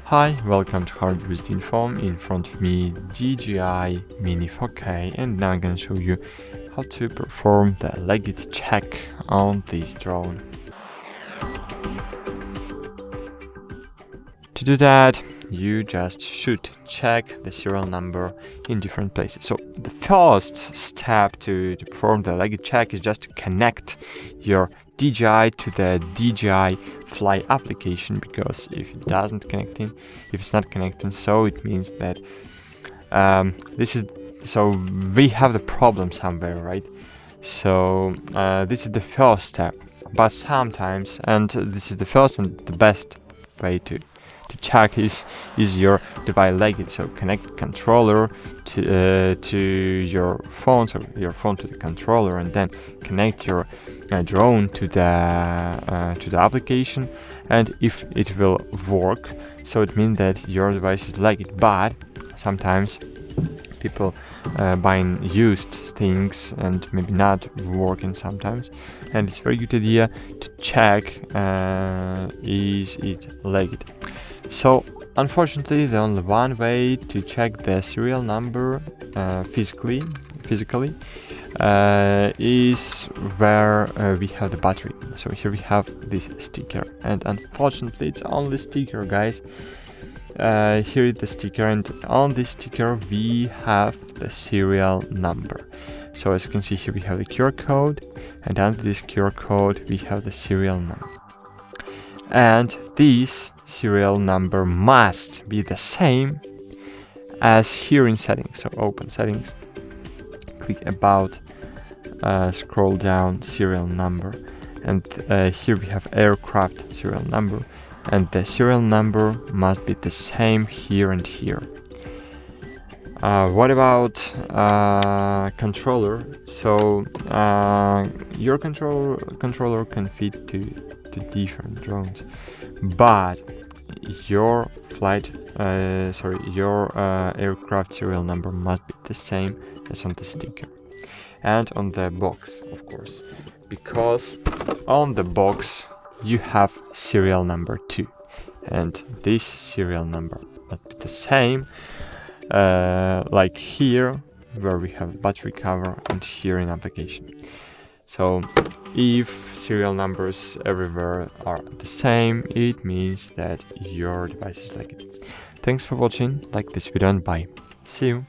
Hi, welcome to HardReset.Info. In front of me DJI Mini 4K, and now I'm gonna show you how to perform the legit check on this drone. To do that, you just should check the serial number in different places. So the first step to perform the legit check is just to connect your DJI to the DJI Fly application, because if it's not connecting, so it means that we have the problem somewhere, right? So this is the first step. But sometimes, and this is the first and the best way to check is your device legit. So connect controller to your phone, so your phone to the controller, and then connect your drone to the application. And if it will work, so it means that your device is legit. But sometimes people buying used things and maybe not working sometimes, and it's very good idea to check is it legit. So unfortunately, the only one way to check the serial number physically is where we have the battery. So here we have this sticker, and unfortunately it's only sticker, guys. Here is the sticker, and on this sticker we have the serial number. So as you can see here, we have the QR code, and under this QR code we have the serial number. And this serial number must be the same as here in settings. So open settings, click about, scroll down serial number, and here we have aircraft serial number, and the serial number must be the same here and here. What about controller? So your controller can fit to different drones, but your aircraft serial number must be the same as on the sticker and on the box, of course, because on the box you have serial number 2, and this serial number must be the same like here where we have battery cover and here in application. So if serial numbers everywhere are the same, it means that your device is legit. Thanks for watching, like this video, and bye. See you.